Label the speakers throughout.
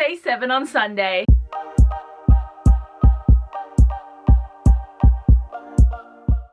Speaker 1: day 7 on Sunday.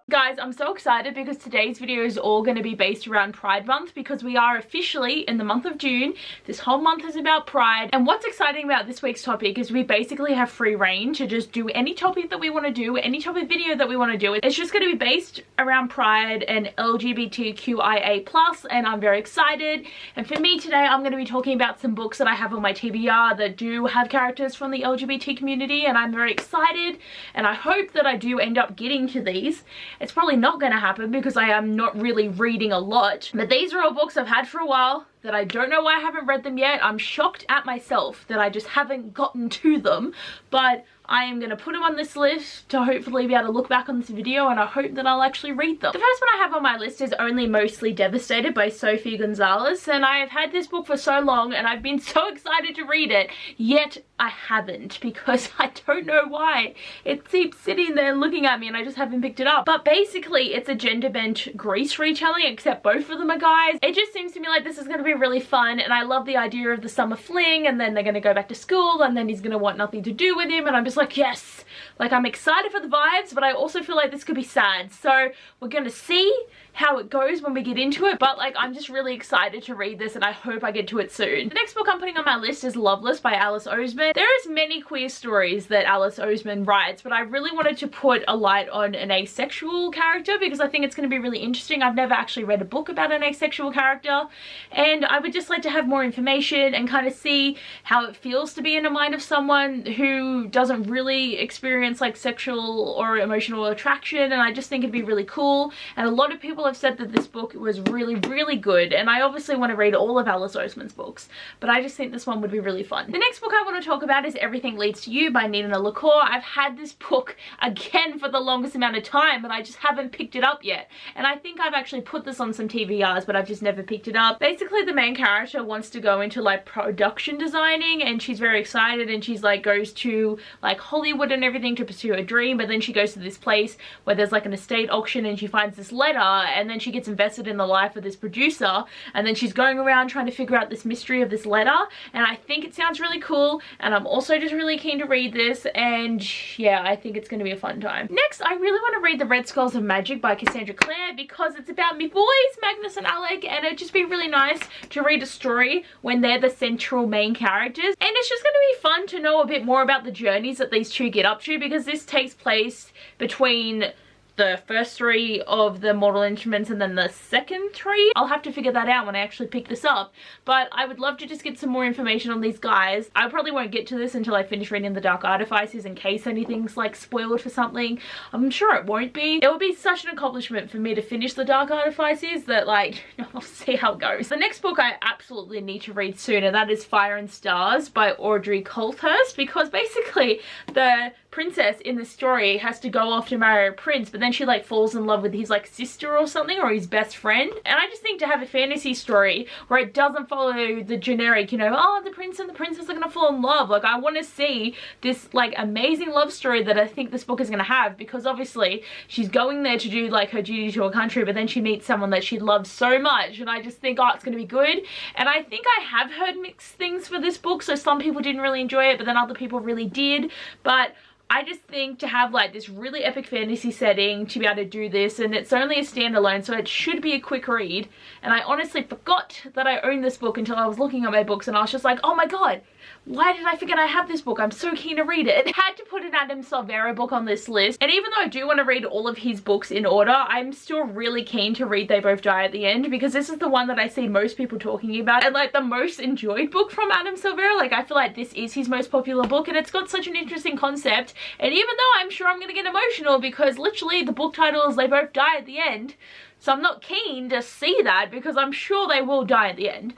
Speaker 1: Guys, I'm so excited because today's video is all going to be based around Pride Month, because we are officially in the month of June. This whole month is about Pride, and what's exciting about this week's topic is we basically have free reign to just do any topic that we want to do, any topic video that we want to do. It's just going to be based around Pride and LGBTQIA+, and I'm very excited. And for me today, I'm going to be talking about some books that I have on my TBR that do have characters from the LGBT community, and I'm very excited, and I hope that I do end up getting to these. It's probably not going to happen because I am not really reading a lot, but these are all books I've had for a while that I don't know why I haven't read them yet. I'm shocked at myself that I just haven't gotten to them, but I am going to put them on this list to hopefully be able to look back on this video, and I hope that I'll actually read them. The first one I have on my list is Only Mostly Devastated by Sophie Gonzalez, and I have had this book for so long and I've been so excited to read it, yet I haven't, because I don't know why. It keeps sitting there looking at me and I just haven't picked it up. But basically it's a gender-bent Grease retelling, except both of them are guys. It just seems to me like this is going to be really fun, and I love the idea of the summer fling, and then they're going to go back to school and then he's going to want nothing to do with him, and I'm just like, yes, like I'm excited for the vibes, but I also feel like this could be sad. So we're gonna see how it goes when we get into it, but like I'm just really excited to read this and I hope I get to it soon. The next book I'm putting on my list is Loveless by Alice Oseman. There is many queer stories that Alice Oseman writes, but I really wanted to put a light on an asexual character because I think it's going to be really interesting. I've never actually read a book about an asexual character, and I would just like to have more information and kind of see how it feels to be in the mind of someone who doesn't really experience like sexual or emotional attraction, and I just think it'd be really cool. And a lot of people have said that this book was really good, and I obviously want to read all of Alice Oseman's books, but I just think this one would be really fun. The next book I want to talk about is Everything Leads to You by Nina LaCour. I've had this book again for the longest amount of time, but I just haven't picked it up yet, and I think I've actually put this on some TBRs, but I've just never picked it up. Basically the main character wants to go into like production designing, and she's very excited, and she's like goes to like Hollywood and everything to pursue her dream, but then she goes to this place where there's like an estate auction and she finds this letter, and then she gets invested in the life of this producer, and then she's going around trying to figure out this mystery of this letter, and I think it sounds really cool, and I'm also just really keen to read this, and yeah, I think it's going to be a fun time. Next, I really want to read The Red Skulls of Magic by Cassandra Clare because it's about me boys, Magnus and Alec, and it'd just be really nice to read a story when they're the central main characters, and it's just going to be fun to know a bit more about the journeys that these two get up to, because this takes place between the first 3 of the Mortal Instruments and then the second 3. I'll have to figure that out when I actually pick this up, but I would love to just get some more information on these guys. I probably won't get to this until I finish reading The Dark Artifices in case anything's like spoiled for something. I'm sure it won't be. It would be such an accomplishment for me to finish The Dark Artifices that like, I'll see how it goes. The next book I absolutely need to read soon, and that is Fire and Stars by Audrey Coulthurst, because basically the princess in the story has to go off to marry a prince, but then she like falls in love with his like sister or something, or his best friend. And I just think to have a fantasy story where it doesn't follow the generic, you know, oh, the prince and the princess are gonna fall in love, like I want to see this like amazing love story that I think this book is gonna have, because obviously she's going there to do like her duty to her country, but then she meets someone that she loves so much, and I just think, oh, it's gonna be good. And I think I have heard mixed things for this book, so some people didn't really enjoy it, but then other people really did. But I just think to have like this really epic fantasy setting to be able to do this, and it's only a standalone, so it should be a quick read. And I honestly forgot that I owned this book until I was looking at my books, and I was just like, oh my god, why did I forget I have this book? I'm so keen to read it. I had to put an Adam Silvera book on this list, and even though I do want to read all of his books in order, I'm still really keen to read They Both Die at the End, because this is the one that I see most people talking about, and like the most enjoyed book from Adam Silvera. Like I feel like this is his most popular book, and it's got such an interesting concept. And even though I'm sure I'm gonna get emotional, because literally the book title is They Both Die at the End, so I'm not keen to see that because I'm sure they will die at the end.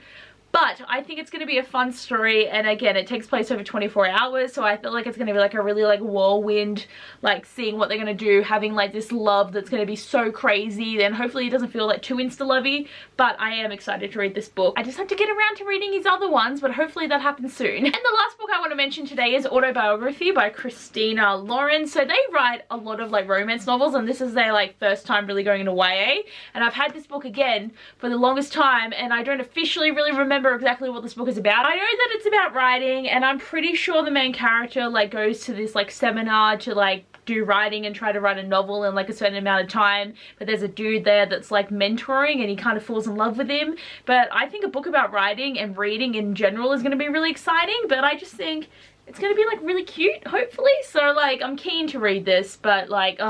Speaker 1: But I think it's going to be a fun story, and again, it takes place over 24 hours, so I feel like it's going to be like a really like whirlwind, like seeing what they're going to do, having like this love that's going to be so crazy. Then hopefully it doesn't feel like too insta-lovey, but I am excited to read this book. I just have to get around to reading his other ones, but hopefully that happens soon. And the last book I want to mention today is Autobiography by Christina Lauren. So they write a lot of like romance novels, and this is their like first time really going into YA, and I've had this book again for the longest time, and I don't officially really remember remember exactly what this book is about. I know that it's about writing, and I'm pretty sure the main character like goes to this like seminar to like do writing and try to write a novel in like a certain amount of time, but there's a dude there that's like mentoring and he kind of falls in love with him. But I think a book about writing and reading in general is going to be really exciting, but I just think it's going to be like really cute, hopefully. So like I'm keen to read this, but like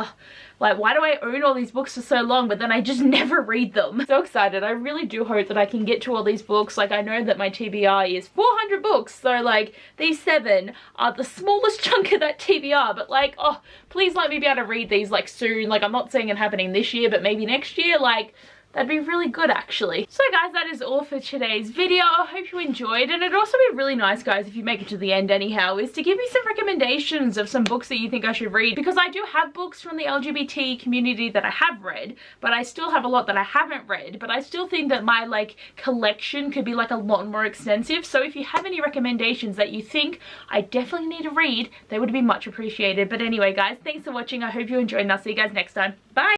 Speaker 1: why do I own all these books for so long but then I just never read them? I'm so excited. I really do hope that I can get to all these books. Like I know that my TBR is 400 books, so like these 7 are the smallest chunk of that TBR, but like, oh, please let me be able to read these like soon. Like I'm not saying it happening this year, but maybe next year. Like that'd be really good actually. So guys, that is all for today's video. I hope you enjoyed, and it'd also be really nice, guys, if you make it to the end anyhow, is to give me some recommendations of some books that you think I should read, because I do have books from the LGBT community that I have read, but I still have a lot that I haven't read, but I still think that my like collection could be like a lot more extensive. So if you have any recommendations that you think I definitely need to read, they would be much appreciated. But anyway guys, thanks for watching. I hope you enjoyed, and I'll see you guys next time. Bye!